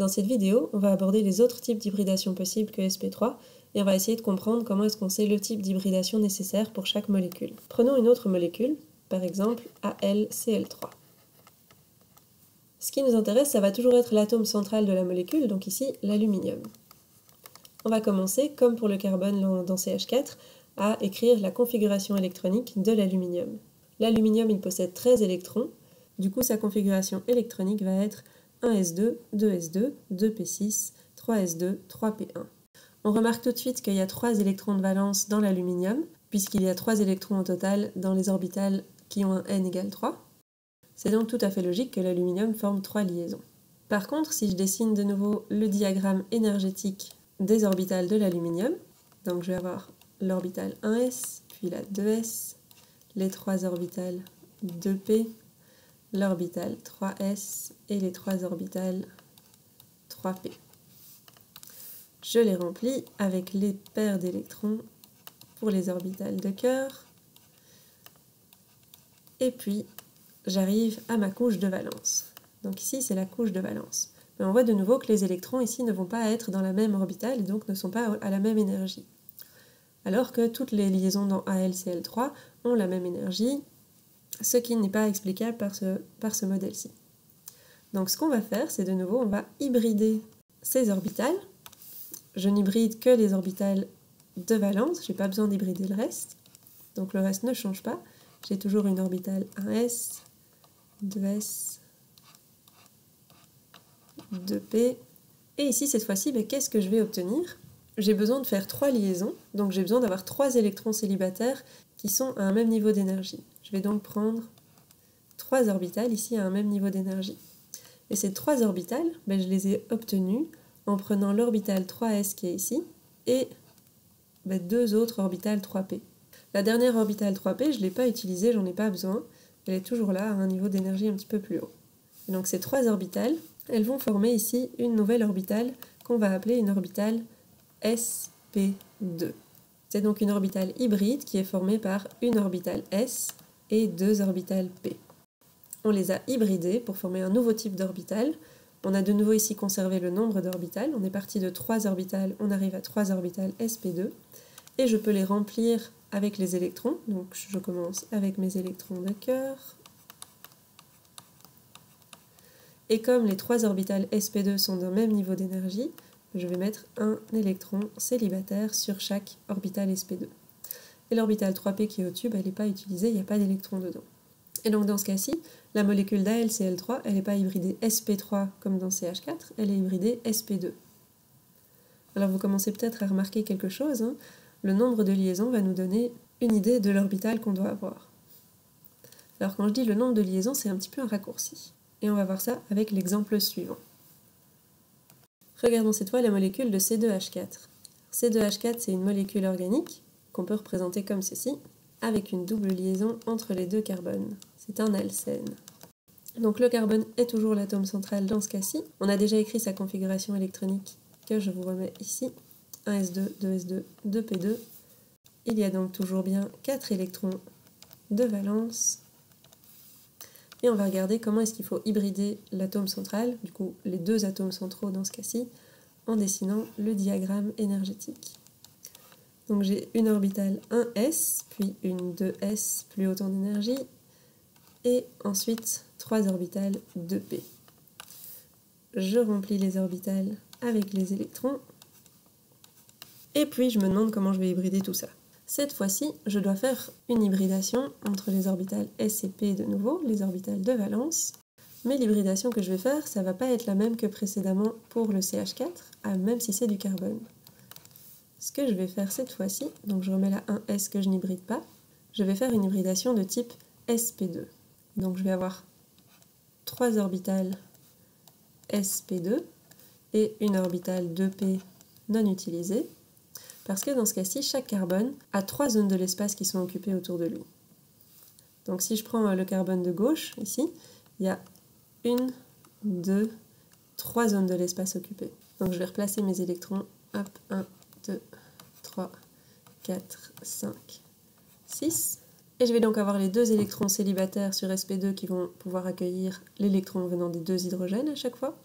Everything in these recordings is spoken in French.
Dans cette vidéo, on va aborder les autres types d'hybridation possibles que sp3 et on va essayer de comprendre comment est-ce qu'on sait le type d'hybridation nécessaire pour chaque molécule. Prenons une autre molécule, par exemple AlCl3. Ce qui nous intéresse, ça va toujours être l'atome central de la molécule, donc ici l'aluminium. On va commencer, comme pour le carbone dans CH4, à écrire la configuration électronique de l'aluminium. L'aluminium, il possède 13 électrons, du coup sa configuration électronique va être 1s2, 2s2, 2p6, 3s2, 3p1. On remarque tout de suite qu'il y a 3 électrons de valence dans l'aluminium, puisqu'il y a 3 électrons au total dans les orbitales qui ont un n égale 3. C'est donc tout à fait logique que l'aluminium forme 3 liaisons. Par contre, si je dessine de nouveau le diagramme énergétique des orbitales de l'aluminium, donc je vais avoir l'orbital 1s, puis la 2s, les 3 orbitales 2p, l'orbital 3s et les 3 orbitales 3p. Je les remplis avec les paires d'électrons pour les orbitales de cœur. Et puis, j'arrive à ma couche de valence. Donc ici, c'est la couche de valence. Mais on voit de nouveau que les électrons ici ne vont pas être dans la même orbitale et donc ne sont pas à la même énergie. Alors que toutes les liaisons dans AlCl3 ont la même énergie, ce qui n'est pas explicable par ce modèle-ci. Donc ce qu'on va faire, c'est de nouveau, on va hybrider ces orbitales. Je n'hybride que les orbitales de valence, je n'ai pas besoin d'hybrider le reste. Donc le reste ne change pas. J'ai toujours une orbitale 1s, 2s, 2p. Et ici, cette fois-ci, qu'est-ce que je vais obtenir? J'ai besoin de faire 3 liaisons, donc j'ai besoin d'avoir 3 électrons célibataires qui sont à un même niveau d'énergie. Je vais donc prendre 3 orbitales ici à un même niveau d'énergie. Et ces 3 orbitales, je les ai obtenues en prenant l'orbitale 3s qui est ici et 2 autres orbitales 3p. La dernière orbitale 3p, je ne l'ai pas utilisée, j'en ai pas besoin. Elle est toujours là à un niveau d'énergie un petit peu plus haut. Et donc ces 3 orbitales, elles vont former ici une nouvelle orbitale qu'on va appeler une orbitale sp2. C'est donc une orbitale hybride qui est formée par une orbitale s et 2 orbitales p. On les a hybridées pour former un nouveau type d'orbital. On a de nouveau ici conservé le nombre d'orbitales. On est parti de 3 orbitales, on arrive à 3 orbitales sp2. Et je peux les remplir avec les électrons. Donc je commence avec mes électrons de cœur. Et comme les 3 orbitales sp2 sont d'un même niveau d'énergie, je vais mettre un électron célibataire sur chaque orbitale sp2. Et l'orbitale 3p qui est au-dessus, elle n'est pas utilisée, il n'y a pas d'électron dedans. Et donc dans ce cas-ci, la molécule d'AlCl3, elle n'est pas hybridée sp3 comme dans CH4, elle est hybridée sp2. Alors vous commencez peut-être à remarquer quelque chose, hein. Le nombre de liaisons va nous donner une idée de l'orbital qu'on doit avoir. Alors quand je dis le nombre de liaisons, c'est un petit peu un raccourci. Et on va voir ça avec l'exemple suivant. Regardons cette fois la molécule de C2H4. C2H4, c'est une molécule organique qu'on peut représenter comme ceci, avec une double liaison entre les 2 carbones. C'est un alcène. Donc le carbone est toujours l'atome central dans ce cas-ci. On a déjà écrit sa configuration électronique que je vous remets ici. 1s2, 2s2, 2p2. Il y a donc toujours bien 4 électrons de valence. Et on va regarder comment est-ce qu'il faut hybrider l'atome central, du coup les 2 atomes centraux dans ce cas-ci, en dessinant le diagramme énergétique. Donc j'ai une orbitale 1s, puis une 2s plus autant d'énergie, et ensuite 3 orbitales 2p. Je remplis les orbitales avec les électrons, et puis je me demande comment je vais hybrider tout ça. Cette fois-ci, je dois faire une hybridation entre les orbitales s et p de nouveau, les orbitales de valence. Mais l'hybridation que je vais faire, ça ne va pas être la même que précédemment pour le CH4, même si c'est du carbone. Ce que je vais faire cette fois-ci, donc je remets la 1s que je n'hybride pas, je vais faire une hybridation de type sp2. Donc je vais avoir 3 orbitales sp2 et une orbitale 2p non utilisée. Parce que dans ce cas-ci, chaque carbone a 3 zones de l'espace qui sont occupées autour de lui. Donc si je prends le carbone de gauche, ici, il y a 1, 2, 3 zones de l'espace occupées. Donc je vais replacer mes électrons. Hop, 1, 2, 3, 4, 5, 6. Et je vais donc avoir les 2 électrons célibataires sur sp2 qui vont pouvoir accueillir l'électron venant des 2 hydrogènes à chaque fois.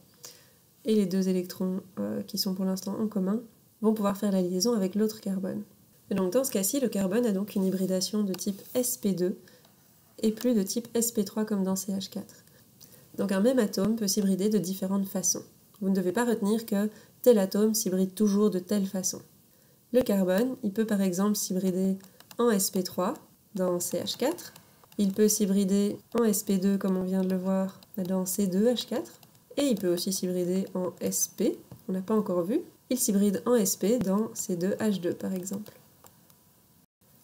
et les 2 électrons qui sont pour l'instant en commun vont pouvoir faire la liaison avec l'autre carbone. Et donc dans ce cas-ci, le carbone a donc une hybridation de type sp2 et plus de type sp3 comme dans CH4. Donc un même atome peut s'hybrider de différentes façons. Vous ne devez pas retenir que tel atome s'hybride toujours de telle façon. Le carbone, il peut par exemple s'hybrider en sp3 dans CH4, il peut s'hybrider en sp2 comme on vient de le voir dans C2H4, et il peut aussi s'hybrider en sp, on n'a pas encore vu, il s'hybride en sp dans C2H2 par exemple.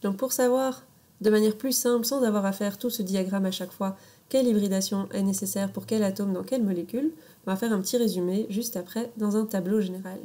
Donc pour savoir de manière plus simple, sans avoir à faire tout ce diagramme à chaque fois, quelle hybridation est nécessaire pour quel atome dans quelle molécule, on va faire un petit résumé juste après dans un tableau général.